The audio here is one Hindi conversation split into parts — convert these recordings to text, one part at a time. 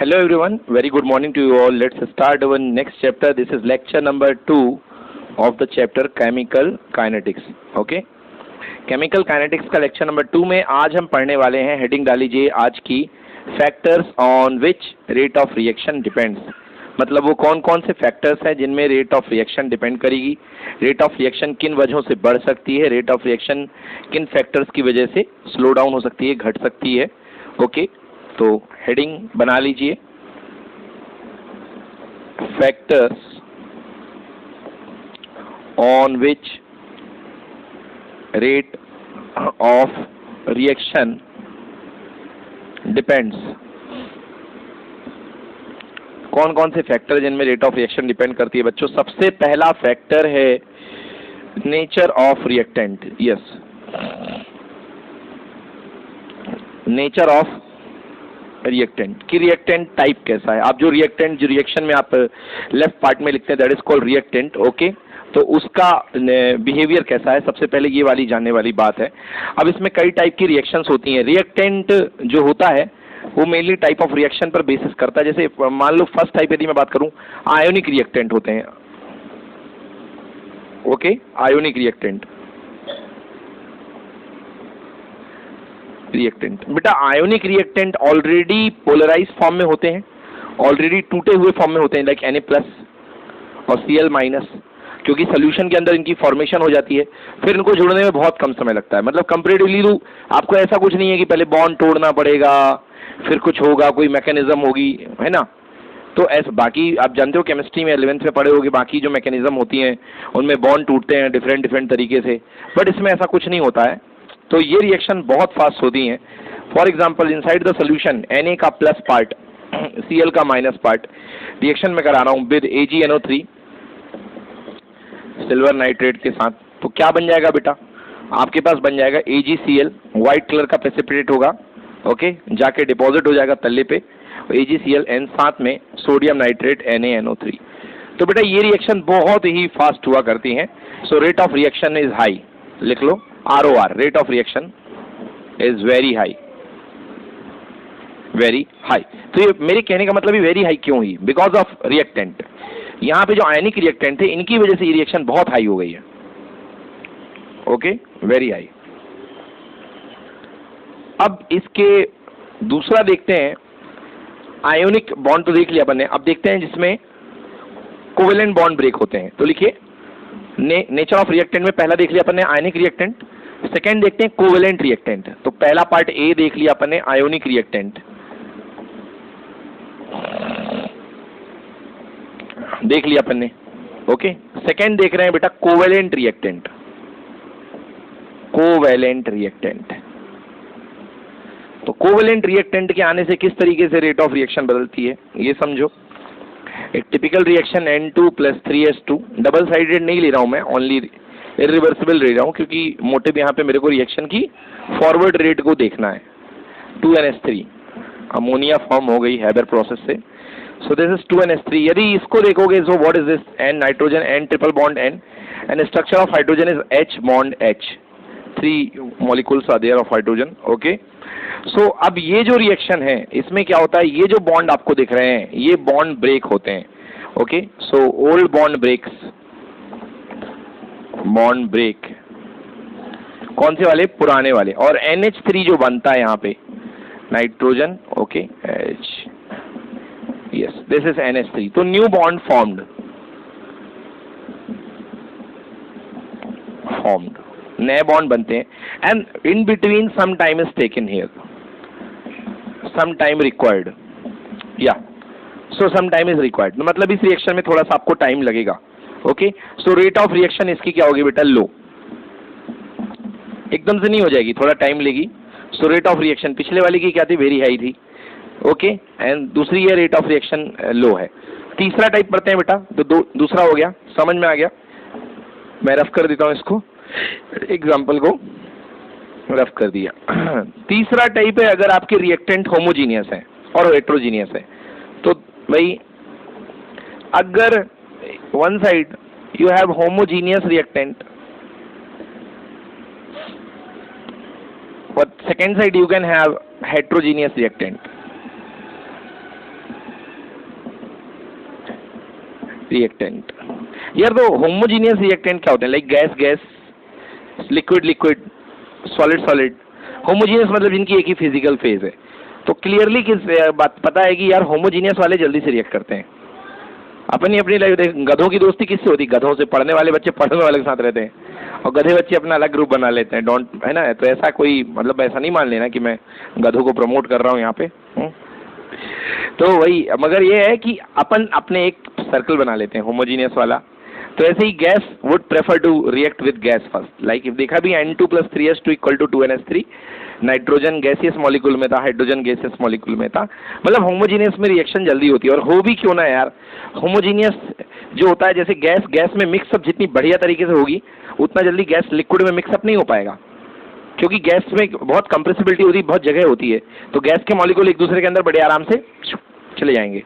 Hello everyone, very good morning to you all. Let's start our next chapter. This is lecture number 2 of the chapter Chemical Kinetics. Okay? Chemical Kinetics का लेक्चर नंबर 2 में आज हम पढ़ने वाले हैं, हेडिंग डाल लीजिए आज की, factors on which rate of reaction depends. मतलब वो कौन कौन से फैक्टर्स हैं जिनमें रेट ऑफ रिएक्शन डिपेंड करेगी, रेट ऑफ रिएक्शन किन वजहों से बढ़ सकती है, रेट ऑफ रिएक्शन किन फैक्टर्स की वजह से स्लो डाउन हो सकती है, घट सकती है। ओके, तो हेडिंग बना लीजिए, factors on which rate of reaction depends. कौन कौन से फैक्टर जिनमें रेट ऑफ रिएक्शन डिपेंड करती है बच्चों? सबसे पहला फैक्टर है nature of reactant. Yes, nature of reactant की रिएक्टेंट टाइप कैसा है। आप जो रिएक्टेंट जो रिएक्शन में आप लेफ्ट पार्ट में लिखते हैं that is called reactant. Okay, तो उसका बिहेवियर कैसा है, सबसे पहले ये वाली जानने वाली बात है। अब इसमें कई टाइप की रिएक्शंस होती हैं। रिएक्टेंट जो होता है वो मेनली टाइप ऑफ रिएक्शन पर बेसिस करता है। जैसे मान लो फर्स्ट टाइप यदि मैं बात करूं, आयोनिक रिएक्टेंट होते हैं। ओके, आयोनिक रिएक्टेंट बेटा, ionic reactant already polarize form में होते हैं, ऑलरेडी टूटे हुए फॉर्म में होते हैं, लाइक Na+ और Cl-, क्योंकि सोल्यूशन के अंदर इनकी फॉर्मेशन हो जाती है, फिर इनको जोड़ने में बहुत कम समय लगता है। मतलब कंपैरेटिवली आपको ऐसा कुछ नहीं है कि पहले बॉन्ड तोड़ना पड़ेगा, फिर कुछ होगा, कोई मैकेनिज्म होगी, है ना। तो ऐसा बाकी आप जानते हो केमिस्ट्री में 11th में पढ़े होगे, बाकी जो मैकेनिज्म होती हैं उनमें बॉन्ड टूटते हैं डिफरेंट तरीके से, बट इसमें ऐसा कुछ नहीं होता है। तो ये रिएक्शन बहुत फास्ट होती हैं। For example, inside the solution Na का प्लस पार्ट, Cl का माइनस पार्ट, रिएक्शन में करा रहा हूं विद AgNO3 सिल्वर नाइट्रेट के साथ, तो क्या बन जाएगा बेटा? आपके पास बन जाएगा AgCl, व्हाइट कलर का प्रेसिपिटेट होगा। ओके, जाके डिपॉजिट हो जाएगा तल्ले पे, AgCl एंड साथ में सोडियम नाइट्रेट NaNO3। तो बेटा ये रिएक्शन बहुत ही फास्ट हुआ करती हैं। सो rate of reaction is high, लिख लो ROR, rate of reaction is very high, very high. तो ये मेरे कहने का मतलब ही वेरी हाई क्यों ही? Because of reactant. यहां पे जो आयनिक रिएक्टेंट थे इनकी वजह से ये रिएक्शन बहुत हाई हो गई है। Okay, very high. अब इसके दूसरा देखते हैं, आयोनिक बॉन्ड तो देख लिया अपन ने, अब देखते हैं जिसमें कोवेलेंट बॉन्ड ब्रेक होते हैं। तो लिखिए नेचर ऑफ रिएक्टेंट में पहला देख लिया अपन ने आयनिक रिएक्टेंट, सेकेंड देखते हैं कोवेलेंट रिएक्टेंट। तो पहला पार्ट ए देख लिया अपन ने आयोनिक रिएक्टेंट, देख लिया अपन ने। ओके, सेकेंड देख रहे हैं बेटा कोवेलेंट रिएक्टेंट, कोवेलेंट रिएक्टेंट। तो कोवेलेंट रिएक्टेंट के आने से किस तरीके से रेट ऑफ रिएक्शन बदलती है ये समझो। एक typical reaction N2 + 3H2, double sided नहीं ले रहा हूं मैं, ओनली इरिवर्सिबल ले रहा हूं क्योंकि मोटिव यहां पे मेरे को रिएक्शन की फॉरवर्ड रेट को देखना है। 2NH3 अमोनिया फॉर्म हो गई हैबर प्रोसेस से, सो दिस इज 2NH3। यदि इसको देखोगे so what is this? N nitrogen, N triple bond N, and structure of hydrogen is H bond H, 3 molecules are there of hydrogen. Okay, so अब ये जो रिएक्शन है इसमें क्या होता है, ये जो बॉन्ड आपको दिख रहे हैं ये बॉन्ड ब्रेक होते हैं। Okay, so old bond breaks, bond break कौन से वाले? पुराने वाले। और NH3 जो बनता है यहाँ पे nitrogen, okay H, yes this is NH3, तो न्यू बॉन्ड फॉर्म्ड, नए बॉन्ड बनते हैं, and in between some time is taken here, some time required, या so some time is required. मतलब इस रिएक्शन में थोड़ा सा आपको टाइम लगेगा। Okay, so rate of reaction इसकी क्या होगी बेटा? लो, एकदम से नहीं हो जाएगी, थोड़ा टाइम लेगी। सो रेट ऑफ रिएक्शन पिछले वाली की क्या थी? वेरी हाई थी। ओके, एंड दूसरी ये रेट ऑफ रिएक्शन लो है। तीसरा टाइप पढ़ते हैं बेटा, तो दूसरा हो गया, समझ में आ गया? मैं रफ कर देता हूं इसको, एग्जाम्पल को रफ कर दिया। तीसरा टाइप है अगर आपके रिएक्टेंट होमोजीनियस है और हेट्रोजीनियस है। तो भाई अगर one side you have homogeneous reactant, but second side you can have heterogeneous reactant. Reactant. यार तो होमोजीनियस रिएक्टेंट क्या होते हैं? Like gas gas, liquid liquid, solid solid. Homogeneous मतलब जिनकी एक ही फिजिकल फेज है। तो क्लियरली किस बात पता है कि यार होमोजीनियस वाले जल्दी से रिएक्ट करते हैं। अपनी अपनी लाइफ देख, गधों की दोस्ती किससे होती? गधों से। पढ़ने वाले बच्चे पढ़ने वाले के साथ रहते हैं और गधे बच्चे अपना अलग ग्रुप बना लेते हैं। डोंट, है ना? तो ऐसा कोई मतलब ऐसा नहीं मान लेना कि मैं गधों को प्रमोट कर रहा हूँ यहाँ पे। तो वही, मगर ये है कि अपन अपने एक सर्कल बना लेते हैं होमोजीनियस वाला। तो ऐसे ही gas would prefer to react with gas first. Like if देखा भी N2 + 3s2 = 2NH3, nitrogen gaseous molecule में था, हाइड्रोजन गैसियस मॉलिक्यूल में था। मतलब होमोजीनियस में रिएक्शन जल्दी होती है। और हो भी क्यों ना यार, होमोजीनियस जो होता है, जैसे गैस गैस में मिक्सअप जितनी बढ़िया तरीके से होगी उतना जल्दी गैस लिक्विड में मिक्सअप नहीं हो पाएगा, क्योंकि गैस में बहुत कंप्रेसिबिलिटी होती है, बहुत जगह होती है। तो गैस के मॉलिक्यूल एक दूसरे के अंदर बड़े आराम से चले जाएंगे,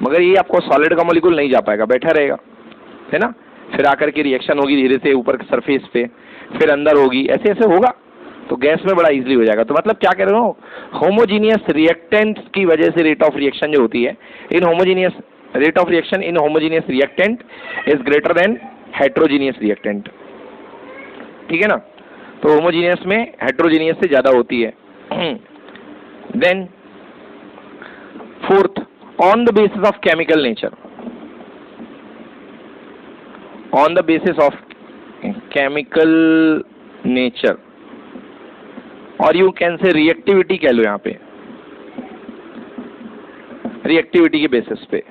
मगर ये आपको सॉलिड का मॉलिक्यूल नहीं जा पाएगा, बैठा रहेगा, है ना? फिर आकर के रिएक्शन होगी धीरे से ऊपर सरफेस पे, फिर अंदर होगी, ऐसे ऐसे होगा। तो गैस में बड़ा इजीली हो जाएगा। तो मतलब क्या कह रहा हूँ, होमोजीनियस रिएक्टेंट्स की वजह से रेट ऑफ रिएक्शन जो होती है in homogeneous, rate of reaction in homogeneous reactant is greater than heterogeneous reactant. ठीक है ना? तो होमोजीनियस में हेट्रोजीनियस से ज्यादा होती है। Then fourth, on the basis of chemical nature, on the basis of chemical nature, और यू कैन से रिएक्टिविटी कह लो, यहाँ पे रिएक्टिविटी के बेसिस पे,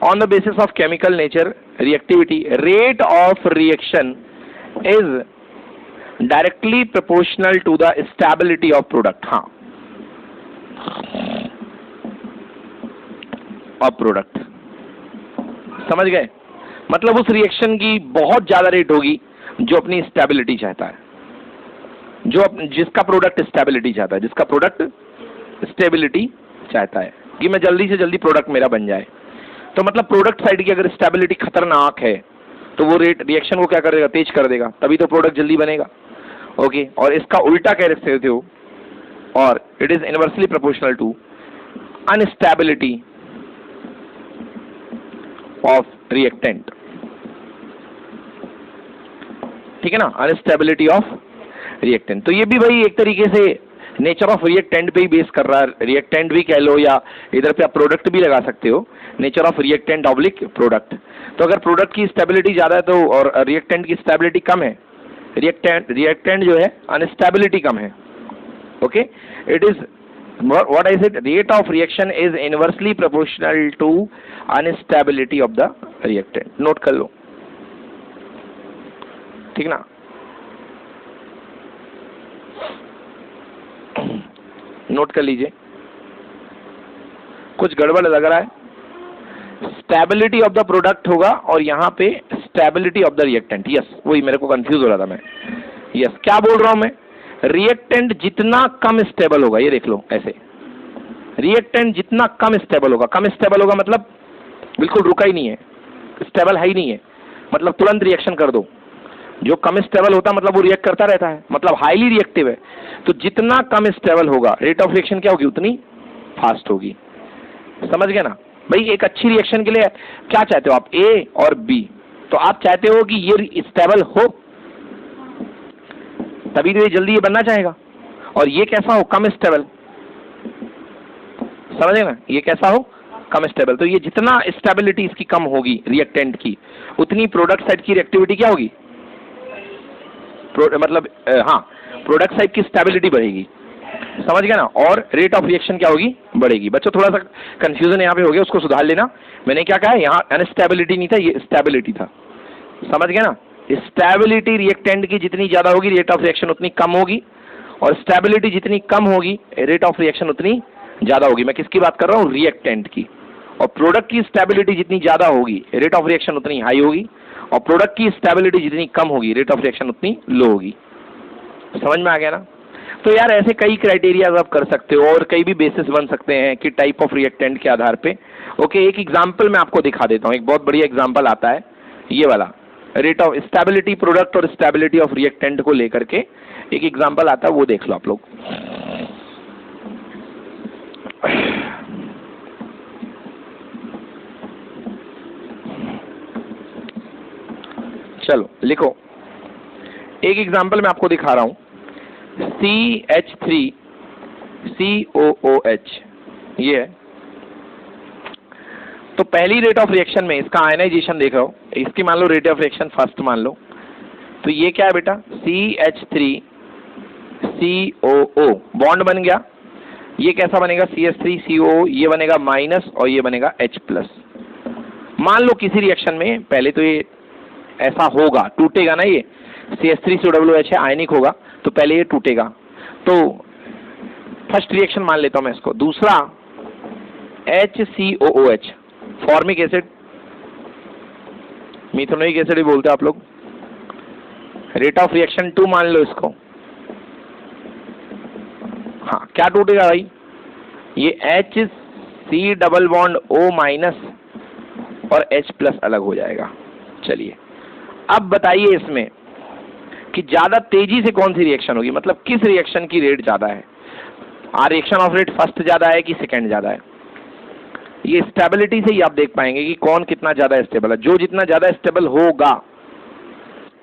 on the basis of chemical nature reactivity, rate of reaction is directly proportional to the stability of product. हाँ, ऑफ प्रोडक्ट, समझ गए? मतलब उस रिएक्शन की बहुत ज्यादा रेट होगी जो अपनी स्टेबिलिटी चाहता है, जो जिसका प्रोडक्ट स्टेबिलिटी चाहता है, जिसका प्रोडक्ट स्टेबिलिटी चाहता है कि मैं जल्दी से जल्दी प्रोडक्ट मेरा बन जाए। तो मतलब प्रोडक्ट साइड की अगर स्टेबिलिटी खतरनाक है तो वो रेट रिएक्शन को क्या कर देगा? तेज कर देगा, तभी तो प्रोडक्ट जल्दी बनेगा। ओके, और इसका उल्टा कह सकते हो, और it is inversely proportional to unstability of reactant. ठीक है ना? Unstability of reactant. तो ये भी भाई एक तरीके से नेचर ऑफ रिएक्टेंट पे ही बेस कर रहा है। रिएक्टेंट भी कह लो या इधर पे आप प्रोडक्ट भी लगा सकते हो, nature of reactant oblique product. तो अगर प्रोडक्ट की स्टेबिलिटी ज्यादा है तो और रिएक्टेंट की स्टेबिलिटी कम है, रिएक्टेंट जो है अनस्टेबिलिटी कम है। Okay, it is what I said, rate of reaction is inversely proportional to unstability of the reactant। Note कर लो, ठीक ना? नोट कर लीजिए, कुछ गड़बड़ लग रहा है। स्टेबिलिटी ऑफ द प्रोडक्ट होगा और यहाँ पे stability of the reactant. Yes, वही मेरे को कंफ्यूज हो रहा था मैं। यस, क्या बोल रहा हूं मैं? रिएक्टेंट जितना कम स्टेबल होगा, ये देख लो ऐसे, रिएक्टेंट जितना कम स्टेबल होगा, कम स्टेबल होगा मतलब बिल्कुल रुका ही नहीं है, स्टेबल है ही नहीं है, मतलब तुरंत रिएक्शन कर दो। जो कम स्टेबल होता है मतलब वो रिएक्ट करता रहता है, मतलब हाईली रिएक्टिव है। तो जितना कम स्टेबल होगा रेट ऑफ रिएक्शन क्या होगी? उतनी फास्ट होगी। समझ गए ना भाई? एक अच्छी रिएक्शन के लिए क्या चाहते हो आप? ए और बी। तो आप चाहते हो कि ये स्टेबल हो, तभी तो ये जल्दी ये बनना चाहेगा। और ये कैसा हो? कम स्टेबल। समझे ना? ये कैसा हो? कम स्टेबल। तो ये जितना स्टेबिलिटी इसकी कम होगी रिएक्टेंट की, उतनी प्रोडक्ट साइड की रिएक्टिविटी क्या होगी? मतलब हाँ, प्रोडक्ट साइड की स्टेबिलिटी बढ़ेगी। समझ गया ना? और रेट ऑफ रिएक्शन क्या होगी? बढ़ेगी। बच्चों थोड़ा सा कंफ्यूजन यहाँ पे हो गया, उसको सुधार लेना। मैंने क्या कहा? यहाँ अनस्टेबिलिटी नहीं था, ये स्टेबिलिटी था। समझ गया ना? स्टेबिलिटी रिएक्टेंट की जितनी ज्यादा होगी रेट ऑफ रिएक्शन उतनी कम होगी, और स्टेबिलिटी जितनी कम होगी रेट ऑफ रिएक्शन उतनी ज्यादा होगी। मैं किसकी बात कर रहा हूँ? रिएक्टेंट की। और प्रोडक्ट की स्टेबिलिटी जितनी ज्यादा होगी रेट ऑफ रिएक्शन उतनी हाई होगी, और प्रोडक्ट की स्टेबिलिटी जितनी कम होगी रेट ऑफ रिएक्शन उतनी लो होगी। समझ में आ गया ना? तो यार ऐसे कई क्राइटेरिया आप कर सकते हो और कई भी बेसिस बन सकते हैं कि टाइप ऑफ रिएक्टेंट के आधार पे। ओके, एक एग्जांपल मैं आपको दिखा देता हूँ। एक बहुत बढ़िया एग्जांपल आता है ये वाला, रेट ऑफ स्टेबिलिटी प्रोडक्ट और स्टेबिलिटी ऑफ रिएक्टेंट को लेकर के एक एग्जांपल आता है, वो देख लो आप लोग। चलो लिखो, एक एग्जांपल मैं आपको दिखा रहा हूं, CH3COOH, ये है। तो पहली रेट ऑफ रिएक्शन में इसका आयनाइजेशन देख रहे हो, इसकी मान लो रेट ऑफ रिएक्शन फर्स्ट मान लो, तो ये क्या है बेटा, CH3COO, बॉन्ड बन गया। ये कैसा बनेगा, CH3COO, ये बनेगा माइनस और ये बनेगा H प्लस। मान लो किसी रिएक्शन में पहले तो ये ऐसा होगा, टूटेगा ना, ये CH3COOH है, आयनिक होगा, तो पहले ये टूटेगा। तो फर्स्ट रिएक्शन मान लेता हूं मैं इसको। दूसरा HCOOH, formic acid, methanoic acid भी बोलते हैं आप लोग। रेट ऑफ रिएक्शन 2 मान लो इसको। हाँ, क्या टूटेगा भाई, ये HC double bond O minus और H प्लस अलग हो जाएगा। चलिए अब बताइए इसमें कि ज्यादा तेजी से कौन सी रिएक्शन होगी, मतलब किस रिएक्शन की रेट ज्यादा है। रिएक्शन ऑफ रेट फर्स्ट ज्यादा है कि सेकंड ज्यादा है। ये स्टेबिलिटी से ही आप देख पाएंगे कि कौन कितना ज्यादा स्टेबल है। जो जितना ज्यादा स्टेबल होगा,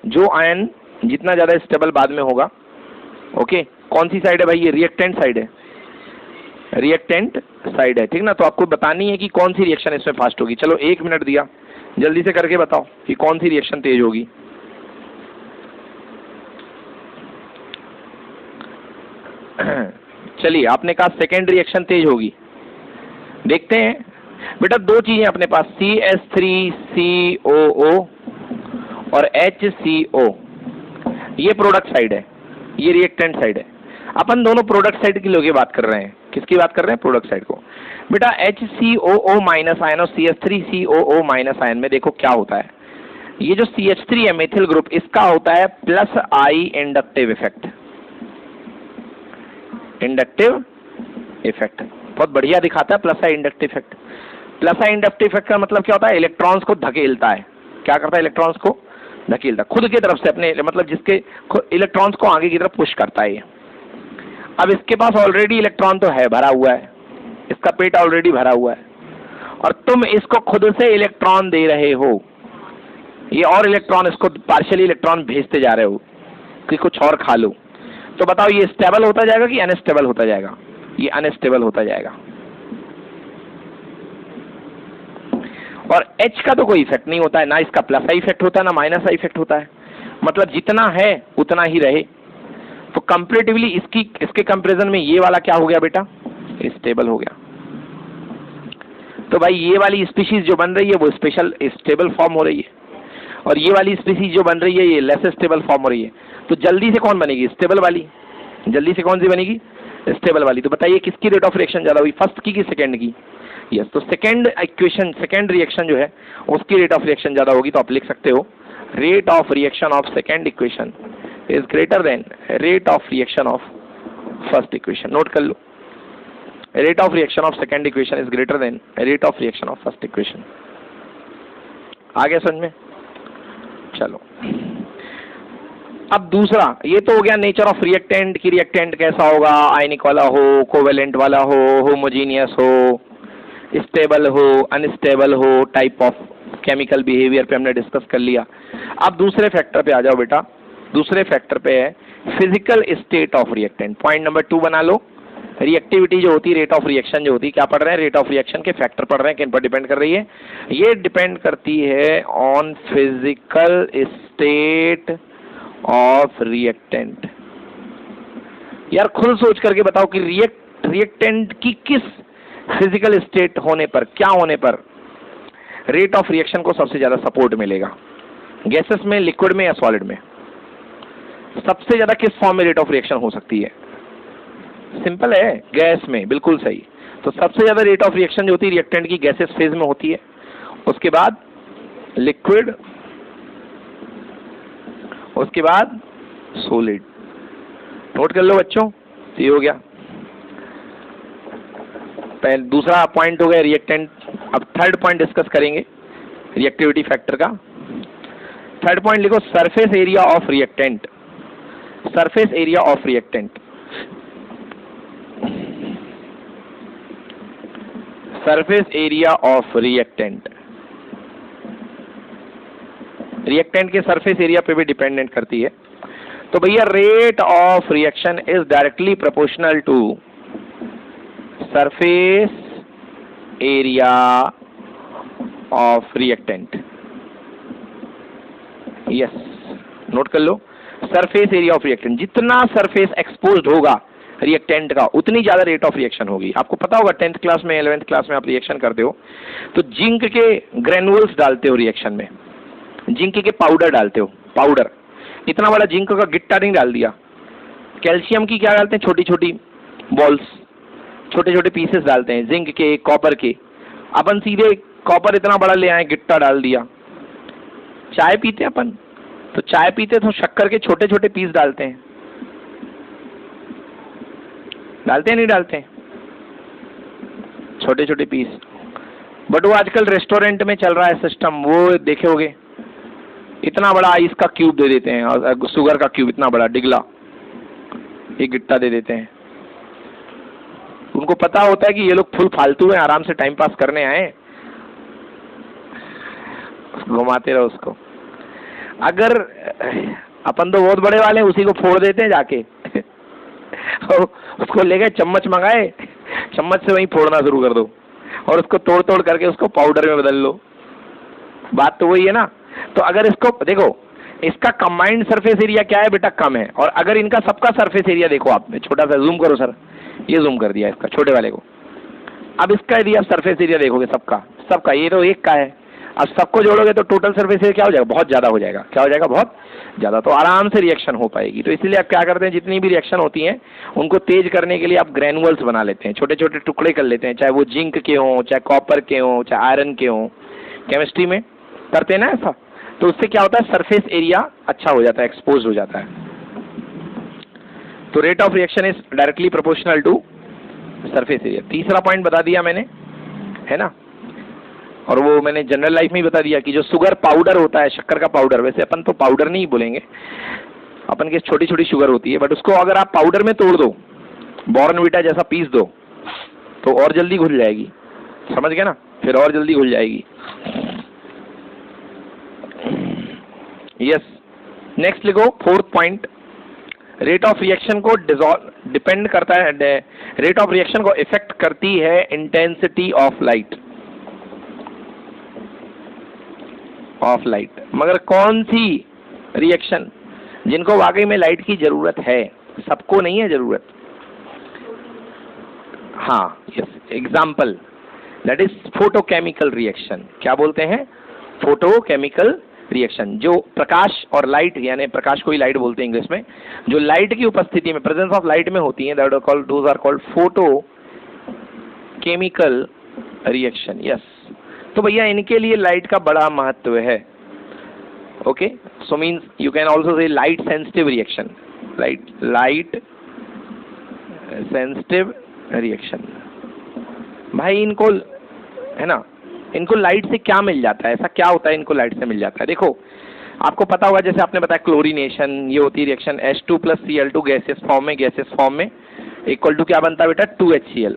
जो आयन जितना ज्यादा स्टेबल बाद में होगा, ओके। कौन सी साइड है भाई, ये रिएक्टेंट साइड है, रिएक्टेंट साइड है, ठीक ना। तो आपको बतानी है कि कौन सी रिएक्शन इसमें फास्ट होगी। चलो 1 मिनट दिया, जल्दी से करके बताओ कि कौन सी रिएक्शन तेज होगी। चलिए, आपने कहा सेकेंड रिएक्शन तेज होगी। देखते हैं बेटा, दो चीजें अपने पास, CH3COO और HCO, ये प्रोडक्ट साइड है, ये रिएक्टेंट साइड है। अपन दोनों प्रोडक्ट साइड की लोग बात कर रहे हैं। किसकी बात कर रहे हैं, प्रोडक्ट साइड को। बेटा HCOO माइनस आयन और CH3COO माइनस आयन में देखो क्या होता है। ये जो CH3 है मेथिल ग्रुप, इसका होता है प्लस आई इंडक्टिव इफेक्ट। इंडक्टिव इफेक्ट बहुत बढ़िया दिखाता है, प्लस आई इंडक्टिव इफेक्ट। प्लस आई इंडक्टिव इफेक्ट का मतलब क्या होता है, इलेक्ट्रॉन्स को धकेलता है। क्या करता है, इलेक्ट्रॉन्स को धकेलता है खुद की तरफ से, अपने मतलब जिसके इलेक्ट्रॉन्स को आगे की तरफ पुश करता है ये। अब इसके पास ऑलरेडी इलेक्ट्रॉन तो है, भरा हुआ है, इसका पेट ऑलरेडी भरा हुआ है, और तुम इसको खुद से इलेक्ट्रॉन दे रहे हो। ये और इलेक्ट्रॉन, इसको पार्शियली इलेक्ट्रॉन भेजते जा रहे हो कि कुछ और खा लो। तो बताओ ये स्टेबल होता जाएगा कि अनस्टेबल होता जाएगा, ये अनस्टेबल होता जाएगा। और H का तो कोई इफेक्ट नहीं होता है, ना इसका प्लस आई इफेक्ट होता है ना माइनस आई इफेक्ट होता है, मतलब जितना है उतना ही रहे। तो कंपैरेटिवली इसके कंपैरिजन में ये वाला क्या हो गया बेटा, स्टेबल हो गया। तो भाई ये वाली स्पीशीज जो बन रही है वो स्पेशल स्टेबल फॉर्म हो रही है, और ये वाली स्पीशीज जो बन रही है ये लेस स्टेबल फॉर्म हो रही है। तो जल्दी से कौन बनेगी, स्टेबल वाली। जल्दी से कौन सी बनेगी, स्टेबल वाली। तो बताइए किसकी रेट ऑफ रिएक्शन ज्यादा हुई, फर्स्ट की कि सेकंड की। यस, तो सेकंड इक्वेशन, सेकंड रिएक्शन जो है उसकी रेट ऑफ रिएक्शन ज्यादा होगी। तो आप लिख सकते हो rate of reaction of second equation is greater than rate of reaction of first equation. Note कर लो, rate of reaction of second equation is greater than rate of reaction of first equation. आ गया समझ में। चलो अब दूसरा, ये तो हो गया नेचर ऑफ रिएक्टेंट की, रिएक्टेंट कैसा होगा, आयनिक वाला हो, कोवेलेंट वाला हो, होमोजीनियस हो, स्टेबल हो, अनस्टेबल हो, टाइप ऑफ केमिकल बिहेवियर पे हमने डिस्कस कर लिया। अब दूसरे फैक्टर पे आ जाओ बेटा। दूसरे फैक्टर पे है physical state of reactant. Point number 2 बना लो। रिएक्टिविटी जो होती है, रेट ऑफ रिएक्शन जो होती है, क्या पढ़ रहे हैं, रेट ऑफ रिएक्शन के फैक्टर पढ़ रहे हैं, किन पर डिपेंड कर रही है, ये डिपेंड करती है on physical state of reactant. यार खुद सोच करके बताओ कि रिएक्टेंट की किस फिजिकल स्टेट होने पर, क्या होने पर रेट ऑफ रिएक्शन को सबसे ज्यादा सपोर्ट मिलेगा, गैसेस में, लिक्विड में या सॉलिड में। सबसे ज्यादा किस फॉर्म में रेट ऑफ रिएक्शन हो सकती है, सिंपल है, गैस में, बिल्कुल सही। तो सबसे ज्यादा रेट ऑफ रिएक्शन जो होती है रिएक्टेंट की गैसेस फेज में होती है, उसके बाद लिक्विड, उसके बाद सॉलिड। नोट कर लो बच्चों, ये हो गया पहले। दूसरा पॉइंट हो गया रिएक्टेंट। अब थर्ड पॉइंट डिस्कस करेंगे रिएक्टिविटी फैक्टर का। थर्ड पॉइंट लिखो, surface area of reactant. Surface area of reactant, surface area of reactant. Reactant के सरफेस एरिया पे भी डिपेंडेंट करती है। तो भैया rate of reaction is directly proportional to surface area of reactant. Yes, note कर लो, सरफेस एरिया ऑफ रिएक्टेंट, जितना सरफेस एक्सपोज्ड होगा रिएक्टेंट का उतनी ज्यादा रेट ऑफ रिएक्शन होगी। आपको पता होगा 10th क्लास में 11th क्लास में आप रिएक्शन करते हो तो जिंक के ग्रेनुअल्स डालते हो रिएक्शन में, जिंक के पाउडर डालते हो, पाउडर, इतना बड़ा जिंक का गिट्टा नहीं डाल दिया। कैल्शियम की क्या डालते हैं, छोटी छोटी बॉल्स, छोटे छोटे पीसेस डालते हैं जिंक के, कॉपर के। अपन सीधे कॉपर इतना बड़ा ले आए, गिट्टा डाल दिया। चाय पीते अपन, तो चाय पीते तो शक्कर के छोटे छोटे पीस डालते हैं, डालते हैं नहीं डालते हैं, छोटे छोटे पीस। बट वो आजकल रेस्टोरेंट में चल रहा है सिस्टम, वो देखे होगे, इतना बड़ा आइस का क्यूब दे देते हैं और शुगर का क्यूब इतना बड़ा डिगला, एक गिट्टा दे देते हैं। उनको पता होता है कि ये लोग फुल फालतू हैं, आराम से टाइम पास करने आए, घुमाते रहो उसको। अगर अपन तो बहुत बड़े वाले हैं, उसी को फोड़ देते हैं जाके और उसको लेके चम्मच मंगाए, चम्मच से वहीं फोड़ना शुरू कर दो और उसको तोड़ तोड़ करके उसको पाउडर में बदल लो। बात तो वही है ना। तो अगर इसको देखो, इसका कंबाइंड सरफेस एरिया क्या है बेटा, कम है। और अगर इनका सबका सरफेस एरिया देखो आप, छोटा सा जूम करो सर, ये जूम कर दिया इसका छोटे वाले को। अब इसका यदि आप सरफेस एरिया देखोगे सबका सबका, ये तो एक का है, अब सबको जोड़ोगे तो टोटल सरफेस एरिया क्या हो जाएगा, बहुत ज्यादा हो जाएगा। क्या हो जाएगा, बहुत ज्यादा। तो आराम से रिएक्शन हो पाएगी। तो इसलिए आप क्या करते हैं, जितनी भी रिएक्शन होती हैं उनको तेज करने के लिए आप ग्रेनुअल्स बना लेते हैं, छोटे छोटे टुकड़े कर लेते हैं, चाहे वो जिंक के हों, चाहे कॉपर के हों, चाहे आयरन के हों। केमिस्ट्री में करते हैं ना ऐसा। तो उससे क्या होता है, सरफेस एरिया अच्छा हो जाता है, एक्सपोज हो जाता है। तो rate of reaction is directly proportional to surface area. तीसरा पॉइंट बता दिया मैंने, है ना। और वो मैंने जनरल लाइफ में ही बता दिया कि जो शुगर पाउडर होता है, शक्कर का पाउडर, वैसे अपन तो पाउडर नहीं बोलेंगे, अपन के छोटी छोटी शुगर होती है, बट उसको अगर आप पाउडर में तोड़ दो, बॉर्नविटा जैसा पीस दो, तो और जल्दी घुल जाएगी। समझ गए ना, फिर और जल्दी घुल जाएगी। यस, नेक्स्ट लिखो, fourth point, rate of reaction को डिपेंड करता है, रेट ऑफ रिएक्शन को इफेक्ट करती है intensity of light, of light. मगर कौन सी रिएक्शन जिनको वाकई में लाइट की जरूरत है, सबको नहीं है जरूरत। हाँ, yes, example that is photochemical reaction. क्या बोलते हैं, फोटोकेमिकल रिएक्शन। जो प्रकाश और लाइट, यानी प्रकाश को ही लाइट बोलते हैं इंग्लिश में, जो लाइट की उपस्थिति में, प्रेजेंस ऑफ लाइट में होती है, that are called, those are called photochemical reaction. Yes, तो भैया इनके लिए लाइट का बड़ा महत्व है। Okay, so means you can also say light sensitive reaction, light sensitive reaction. भाई इनको, है ना, इनको लाइट से क्या मिल जाता है, ऐसा क्या होता है इनको लाइट से मिल जाता है। देखो, आपको पता होगा, जैसे आपने बताया क्लोरीनेशन, ये होती है reaction H2 + Cl2 gases form में इक्वल टू क्या बनता है बेटा, 2HCl।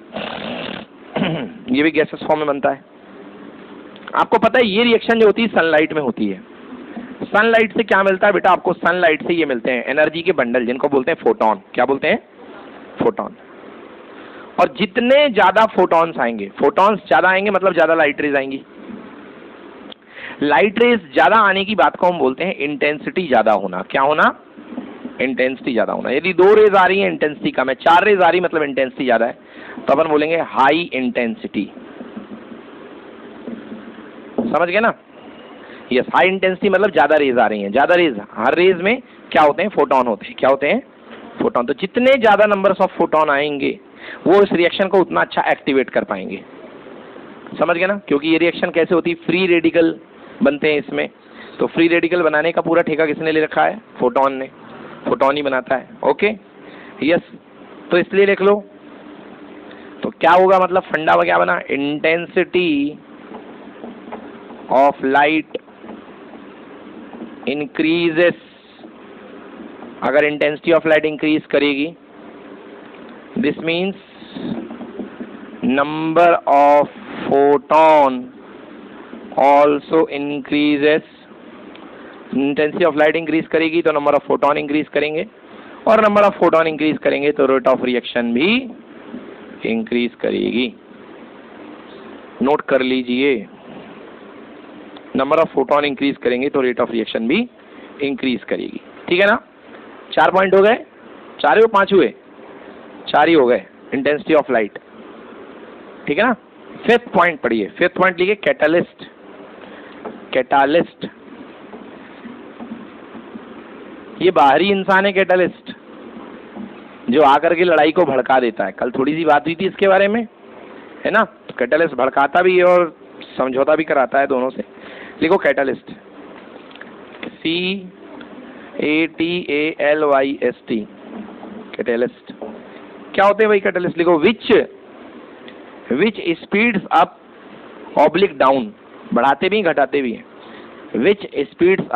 ये भी गैसेस फॉर्म में बनता है। आपको पता है ये रिएक्शन जो होती है सनलाइट में होती है। सनलाइट से क्या मिलता है बेटा आपको, सनलाइट से ये मिलते हैं एनर्जी के बंडल, जिनको बोलते हैं फोटोन। क्या बोलते हैं, फोटोन। और जितने ज्यादा फोटॉन्स आएंगे, फोटॉन्स ज्यादा आएंगे मतलब ज्यादा लाइट रेज आएंगी। लाइट रेज ज्यादा आने की बात को हम बोलते हैं इंटेंसिटी ज्यादा होना। क्या होना, इंटेंसिटी ज्यादा होना। यदि 2 रेज आ रही है इंटेंसिटी कम है, 4 रेज आ रही मतलब इंटेंसिटी ज्यादा है, तो अपन बोलेंगे हाई इंटेंसिटी। समझ गए ना। यस, हाई इंटेंसिटी मतलब ज्यादा रेज आ रही हैं। ज्यादा रेज, हर रेज में क्या होते हैं, फोटोन होते हैं। क्या होते हैं, फोटोन। तो जितने ज्यादा नंबर्स ऑफ फोटोन आएंगे वो इस रिएक्शन को उतना अच्छा एक्टिवेट कर पाएंगे। समझ गए ना, क्योंकि ये रिएक्शन कैसे होती है, फ्री रेडिकल बनते हैं इसमें। तो फ्री रेडिकल बनाने का पूरा ठेका किसने ले रखा है, फोटोन ने। फोटोन ही बनाता है। ओके, यस, तो इसलिए लिख लो। तो क्या होगा, मतलब फंडा क्या बना, इंटेंसिटी ऑफ लाइट इंक्रीजेस। अगर इंटेंसिटी ऑफ लाइट इंक्रीज करेगी, this means number of photon also increases intensity of light increase करेगी तो नंबर ऑफ फोटोन इंक्रीज करेंगे, और नंबर ऑफ फोटोन इंक्रीज करेंगे तो रेट ऑफ रिएक्शन भी इंक्रीज करेगी। नोट कर लीजिए, नंबर ऑफ फोटोन इंक्रीज करेंगे तो रेट ऑफ रिएक्शन भी इंक्रीज करेगी। ठीक है ना? 4 पॉइंट हो गए, 4 या 5 हुए? 4 ही हो गए, इंटेंसिटी ऑफ लाइट। ठीक है ना? 5th पॉइंट पढ़िए, 5th पॉइंट लिखिए कैटालिस्ट। कैटालिस्ट ये बाहरी इंसान है, कैटालिस्ट जो आकर के लड़ाई को भड़का देता है। कल थोड़ी सी बात हुई थी इसके बारे में, है ना? तो कैटालिस्ट भड़काता भी है और समझौता भी कराता है दोनों से। लिखो कैटालिस्ट, CATALYST, कैटालिस्ट। क्या होते हैं भाई कैटालिस्ट? लिखो which speeds up oblique down, बढ़ाते भी घटाते भी हैं। Which speeds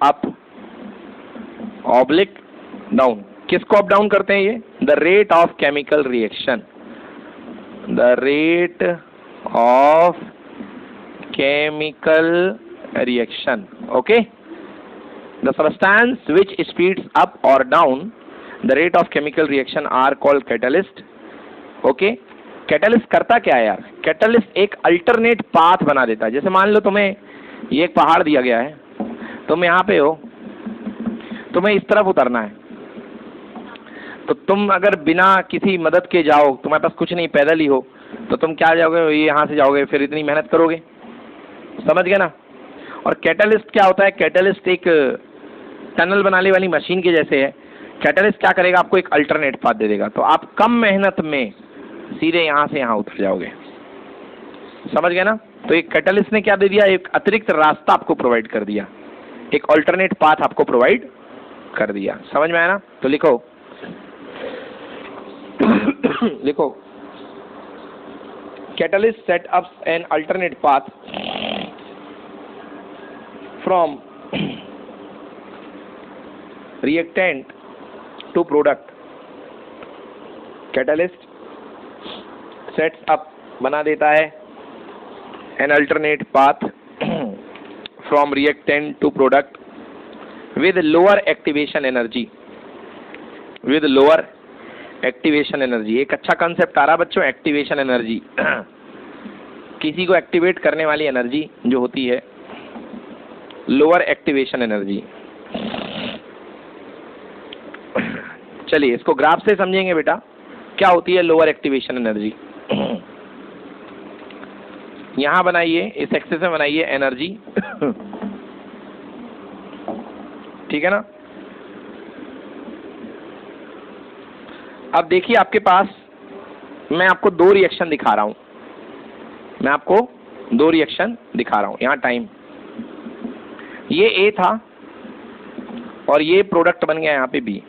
up oblique down, किसको अप डाउन करते हैं ये? The rate of chemical reaction, the rate of chemical reaction. Okay, the substance which speeds up और down the rate of chemical reaction are called catalyst. Okay, catalyst करता क्या है यार? कैटालिस्ट एक अल्टरनेट पाथ बना देता है। जैसे मान लो तुम्हें ये एक पहाड़ दिया गया है, तुम यहाँ पे हो, तुम्हें इस तरफ उतरना है, तो तुम अगर बिना किसी मदद के जाओ, तुम्हारे पास कुछ नहीं, पैदल ही हो, तो तुम क्या जाओगे? ये यहाँ से जाओगे, फिर इतनी मेहनत करोगे। समझ गए ना? और कैटालिस्ट क्या होता है? कैटालिस्ट एक टनल बनाने वाली मशीन के जैसे है। कैटालिस्ट क्या करेगा? आपको एक अल्टरनेट पाथ दे देगा, तो आप कम मेहनत में सीधे यहाँ से यहाँ उतर जाओगे। समझ गए ना? तो एक कैटालिस्ट ने क्या दे दिया? एक अतिरिक्त रास्ता आपको प्रोवाइड कर दिया, एक अल्टरनेट पाथ आपको प्रोवाइड कर दिया। समझ में आया ना? तो लिखो लिखो, catalyst set up an alternate path from reactant to product. Catalyst sets up, बना देता है an alternate path from reactant to product with lower activation energy, with lower activation energy. एक अच्छा कंसेप्ट आ रहा बच्चों, एक्टिवेशन एनर्जी। किसी को एक्टिवेट करने वाली एनर्जी जो होती है, लोअर एक्टिवेशन एनर्जी। चलिए इसको ग्राफ से समझेंगे बेटा, क्या होती है लोअर एक्टिवेशन एनर्जी। यहां बनाइए, इस एक्सिस में बनाइए एनर्जी। ठीक है ना? अब देखिए आपके पास, मैं आपको 2 रिएक्शन दिखा रहा हूं, मैं आपको 2 रिएक्शन दिखा रहा हूं। यहां टाइम, ये ए था और ये प्रोडक्ट बन गया यहाँ पे बी,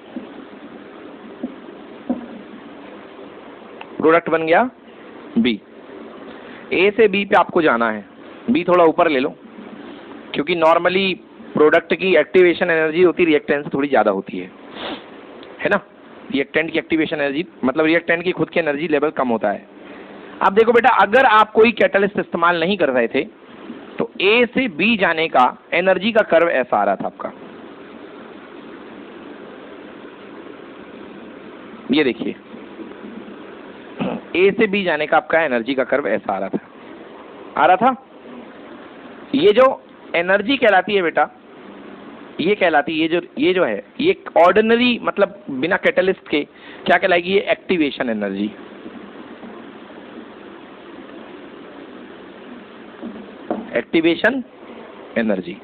प्रोडक्ट बन गया बी। ए से बी पे आपको जाना है, बी थोड़ा ऊपर ले लो, क्योंकि नॉर्मली प्रोडक्ट की एक्टिवेशन एनर्जी होती है, रिएक्टेंट से थोड़ी ज्यादा होती है ना? रिएक्टेंट की एक्टिवेशन एनर्जी मतलब रिएक्टेंट की खुद की एनर्जी लेवल कम होता है। अब देखो बेटा, अगर आप कोई कैटालिस्ट इस्तेमाल नहीं कर रहे थे तो ए से बी जाने का एनर्जी का कर्व ऐसा आ रहा था आपका। ये देखिए, ए से बी जाने का आपका एनर्जी का कर्व ऐसा आ रहा था। ये जो एनर्जी कहलाती है बेटा, ये कहलाती है, ये जो है, ये ऑर्डिनरी मतलब बिना कैटालिस्ट के क्या कहलाएगी? ये एक्टिवेशन एनर्जी। एक्टिवेशन एनर्जी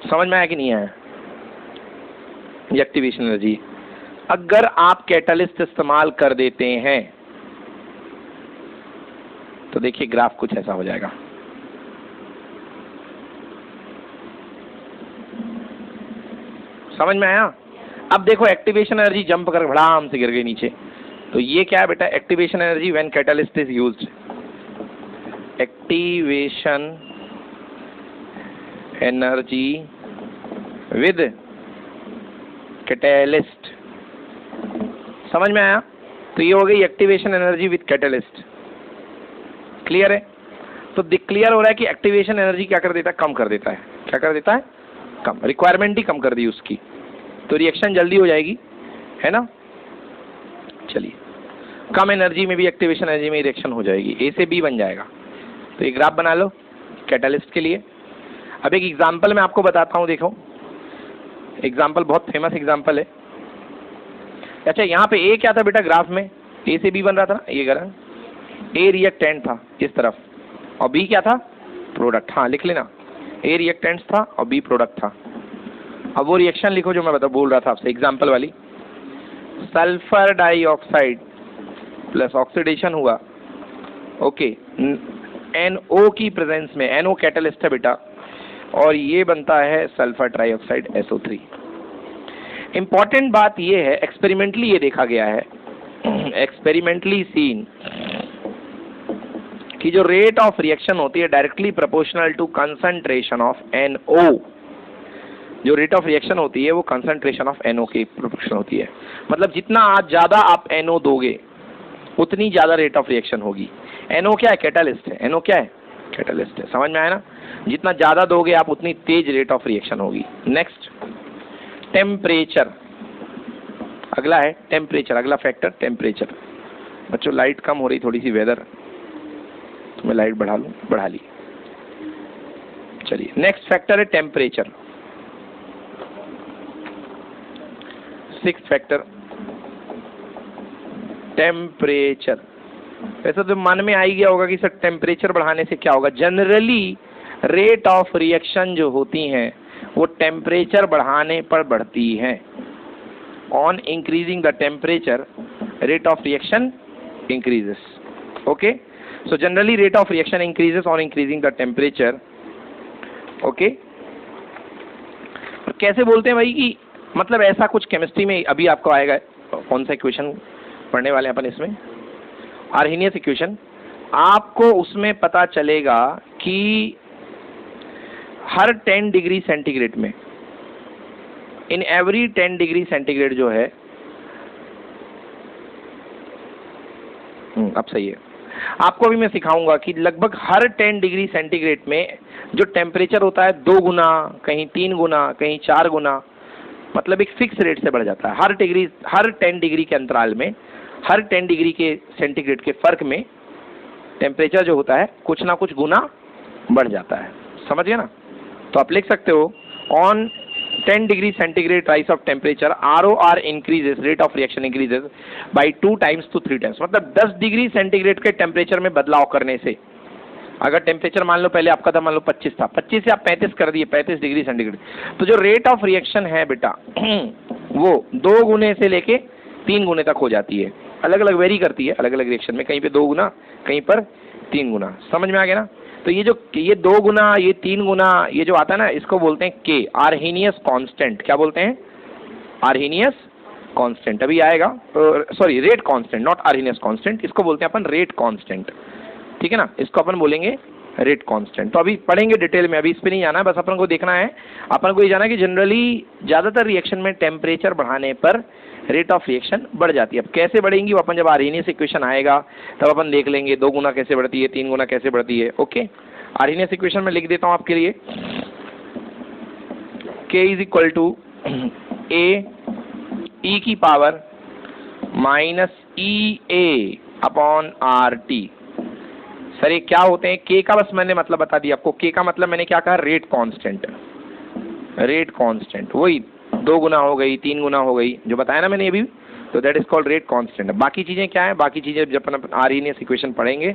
समझ में आया कि नहीं आया? ये एक्टिवेशन एनर्जी। अगर आप कैटालिस्ट इस्तेमाल कर देते हैं तो देखिए ग्राफ कुछ ऐसा हो जाएगा। समझ में आया? अब देखो एक्टिवेशन एनर्जी जंप कर भड़ाम से गिर गई नीचे। तो ये क्या है बेटा? Activation energy when catalyst is used. Activation energy with catalyst. समझ में आया? तो ये हो गई activation energy with catalyst. Clear है? तो क्लियर हो रहा है कि एक्टिवेशन एनर्जी क्या कर देता है, कम कर देता है। क्या कर देता है, कम, रिक्वायरमेंट ही कम कर दी उसकी, तो रिएक्शन जल्दी हो जाएगी, है ना। चलिए, कम एनर्जी में भी एक्टिवेशन एनर्जी में रिएक्शन हो जाएगी, ए से बी बन जाएगा। तो ये ग्राफ बना लो कैटालिस्ट के लिए। अब एक एग्जांपल मैं आपको बताता हूँ, देखो एग्जांपल बहुत फेमस एग्जांपल है। अच्छा, यहाँ पे ए क्या था बेटा ग्राफ में, ए से बी बन रहा था ना, ये करा, ए रिएक्टेंट था इस तरफ और बी क्या था, प्रोडक्ट। हाँ लिख लेना, ए रिएक्टेंट था और बी प्रोडक्ट था। अब वो रिएक्शन लिखो जो मैं बोल रहा था आपसे एग्जांपल वाली। सल्फर डाइऑक्साइड प्लस ऑक्सीडेशन हुआ, ओके, NO की प्रेजेंस में, NO कैटलिस्ट है बेटा, और ये बनता है सल्फर ट्राइऑक्साइड SO3। इंपॉर्टेंट बात ये है, एक्सपेरिमेंटली ये देखा गया है, एक्सपेरिमेंटली सीन, कि जो रेट ऑफ रिएक्शन होती है directly proportional to concentration of NO। जो रेट ऑफ रिएक्शन होती है वो कंसंट्रेशन ऑफ NO की प्रोपोर्शनल होती है। मतलब जितना आज ज्यादा आप NO दोगे उतनी ज्यादा रेट ऑफ रिएक्शन होगी। NO क्या है, कैटालिस्ट है। NO क्या है, कैटालिस्ट है। समझ में आया ना, जितना ज्यादा दोगे आप उतनी तेज रेट ऑफ रिएक्शन होगी। नेक्स्ट, टेम्परेचर, अगला है टेम्परेचर, अगला फैक्टर टेम्परेचर। बच्चों लाइट कम हो रही थोड़ी सी, वेदर, तो मैं लाइट बढ़ा लूं, बढ़ा ली। चलिए, नेक्स्ट फैक्टर है टेम्परेचर। Sixth factor temperature. वैसे तो मन में आ ही गया होगा कि सर टेम्परेचर बढ़ाने से क्या होगा। जनरली रेट ऑफ रिएक्शन जो होती हैं वो टेम्परेचर बढ़ाने पर बढ़ती हैं। On increasing the temperature rate of reaction increases. Okay, so generally rate of reaction increases on increasing the temperature. Okay, कैसे बोलते हैं भाई कि मतलब ऐसा कुछ केमिस्ट्री में अभी आपको आएगा। कौन सा इक्वेशन पढ़ने वाले हैं अपन इसमें, आर्हेनियस इक्वेशन। आपको उसमें पता चलेगा कि हर 10 डिग्री सेंटीग्रेड में, इन एवरी 10 डिग्री सेंटीग्रेड जो है, अब सही है, आपको अभी मैं सिखाऊंगा कि लगभग हर 10 डिग्री सेंटीग्रेड में जो टेम्परेचर होता है 2 गुना, कहीं 3 गुना, कहीं 4 गुना, मतलब एक फिक्स रेट से बढ़ जाता है। हर 10 डिग्री के अंतराल में, हर 10 डिग्री के सेंटीग्रेड के फर्क में टेम्परेचर जो होता है कुछ ना कुछ गुना बढ़ जाता है। समझ गए ना। तो आप लिख सकते हो, on 10 degree centigrade rise of temperature ROR increases, rate of reaction increases by 2 times to 3 times. मतलब 10 डिग्री सेंटीग्रेड के टेम्परेचर में बदलाव करने से, अगर टेम्परेचर मान लो पहले आपका था, मान लो 25 था, 25 से आप 35 कर दिए, 35 डिग्री सेंटीग्रेड, तो जो रेट ऑफ रिएक्शन है बेटा वो 2 गुने से लेके 3 गुने तक हो जाती है। अलग अलग वेरी करती है, अलग अलग रिएक्शन में, कहीं पे 2 गुना, कहीं पर 3 गुना। समझ में आ गया ना। तो ये 2 गुना, ये 3 गुना, ये जो आता है ना, इसको बोलते हैं K, आर्हेनियस कांस्टेंट। क्या बोलते हैं, आर्हेनियस कांस्टेंट। अभी आएगा, sorry rate constant, not Arrhenius constant, इसको बोलते हैं अपन रेट कांस्टेंट। ठीक है ना, इसको अपन बोलेंगे रेट कांस्टेंट। तो अभी पढ़ेंगे डिटेल में, अभी इस पे नहीं जाना है, बस अपन को देखना है, अपन को ये जाना है कि जनरली ज्यादातर रिएक्शन में टेम्परेचर बढ़ाने पर रेट ऑफ रिएक्शन बढ़ जाती है। अब कैसे बढ़ेंगी वो अपन जब आर्हेनियस इक्वेशन आएगा तब अपन देख लेंगे, 2 गुना कैसे बढ़ती है, 3 गुना कैसे बढ़ती है। ओके, आर्हेनियस इक्वेशन में लिख देता हूं आपके लिए, K is equal to A e की power minus EA upon RT। Sir ये क्या होते हैं, K का बस मैंने मतलब बता दिया आपको। K का मतलब मैंने क्या कहा, रेट कांस्टेंट। रेट कांस्टेंट वही 2 गुना हो गई, 3 गुना हो गई, जो बताया ना मैंने अभी, तो that is called rate constant. बाकी चीजें क्या है, बाकी चीजें जब अपन आर्हेनियस इक्वेशन पढ़ेंगे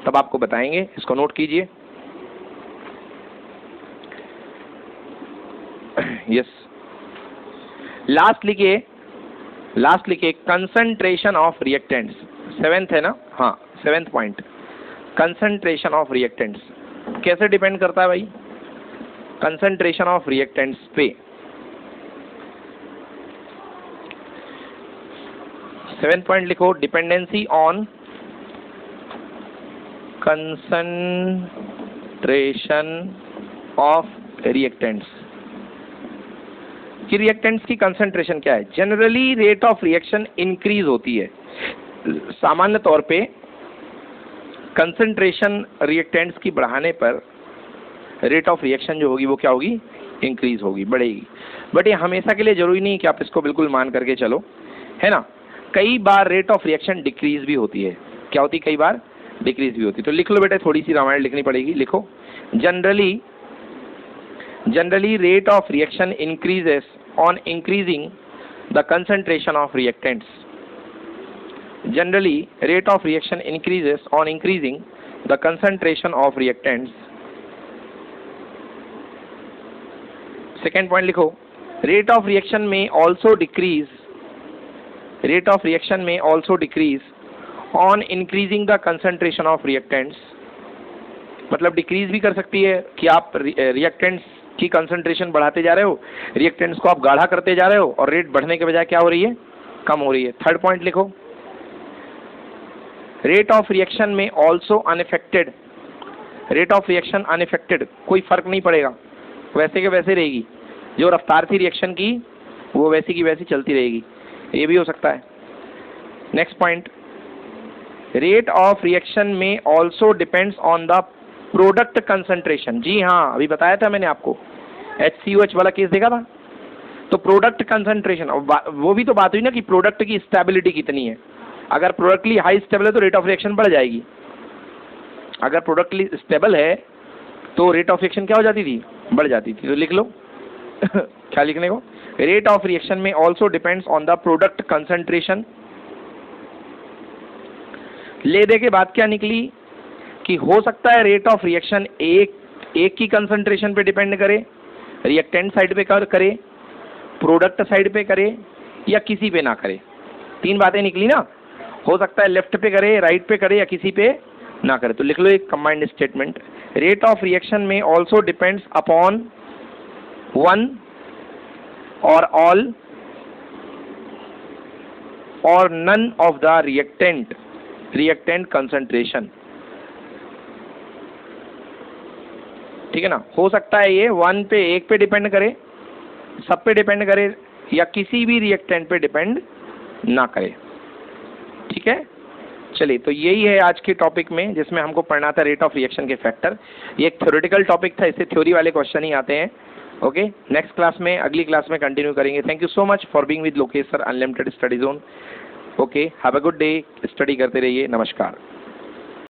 तब आपको बताएंगे। इसको नोट कीजिए। यस, लास्ट लिखिए कंसंट्रेशन ऑफ रिएक्टेंट्स। 7th है ना, हाँ 7th point, concentration of reactants कैसे डिपेंड करता है भाई, कंसंट्रेशन ऑफ रिएक्टेंट्स पे। 7th पॉइंट लिखो, dependency on concentration of reactants. कि रिएक्टेंट्स की कंसंट्रेशन क्या है। Generally rate of reaction increase होती है, सामान्य तौर पे कंसंट्रेशन रिएक्टेंट्स की बढ़ाने पर रेट ऑफ रिएक्शन जो होगी वो क्या होगी, इंक्रीज होगी, बढ़ेगी। बट ये हमेशा के लिए जरूरी नहीं कि आप इसको बिल्कुल मान करके चलो, है ना। कई बार रेट ऑफ रिएक्शन डिक्रीज भी होती है। क्या होती है, कई बार डिक्रीज भी होती है। तो लिख लो बेटा, थोड़ी सी रामायण लिखनी पड़ेगी, लिखो। Generally rate of reaction increases on increasing the concentration of reactants. Generally rate of reaction increases on increasing the concentration of reactants. Second point लिखो, रेट ऑफ रिएक्शन में also decrease, rate of reaction में also decrease on increasing the concentration of reactants. मतलब डिक्रीज भी कर सकती है कि आप रिएक्टेंट्स की कंसंट्रेशन बढ़ाते जा रहे हो, रिएक्टेंट्स को आप गाढ़ा करते जा रहे हो और रेट बढ़ने के बजाय क्या हो रही है, कम हो रही है। थर्ड पॉइंट लिखो, रेट ऑफ रिएक्शन में also unaffected, rate of reaction unaffected, कोई फर्क नहीं पड़ेगा, वैसे के वैसे रहेगी, जो रफ्तार थी रिएक्शन की वो वैसी की वैसी चलती रहेगी, ये भी हो सकता है। Next point, rate of reaction में also depends on the product concentration. जी हाँ, अभी बताया था मैंने आपको, HCOH वाला केस देखा था। तो प्रोडक्ट कंसंट्रेशन, वो भी तो बात हुई ना कि प्रोडक्ट की स्टेबिलिटी कितनी है। अगर प्रोडक्टली हाई स्टेबल है तो रेट ऑफ रिएक्शन बढ़ जाएगी, अगर प्रोडक्टली स्टेबल है तो रेट ऑफ रिएक्शन क्या हो जाती थी, बढ़ जाती थी। तो लिख लो क्या लिखने को, रेट ऑफ रिएक्शन में also depends on the product concentration. ले दे के बाद क्या निकली कि हो सकता है रेट ऑफ रिएक्शन एक की कंसंट्रेशन पे डिपेंड करे, रिएक्टेंट साइड पे करे, प्रोडक्ट साइड पे करे, या किसी पे ना करे। तीन बातें निकली ना, हो सकता है लेफ्ट पे करे, राइट पे करे, या किसी पे ना करे। तो लिख लो एक combined statement, rate of reaction में also depends upon one or all or none of the reactant concentration. ठीक है ना, हो सकता है ये वन पे, एक पे डिपेंड करे, सब पे डिपेंड करे, या किसी भी रिएक्टेंट पे डिपेंड ना करे। ठीक है, चलिए, तो यही है आज के टॉपिक में जिसमें हमको पढ़ना था रेट ऑफ रिएक्शन के फैक्टर। ये एक थ्योरेटिकल टॉपिक था, इससे थ्योरी वाले क्वेश्चन ही आते हैं। ओके, नेक्स्ट क्लास में, अगली क्लास में कंटिन्यू करेंगे। Thank you so much for being with Lokesh sir unlimited study zone. Okay, have a good day, study करते रहिए, नमस्कार।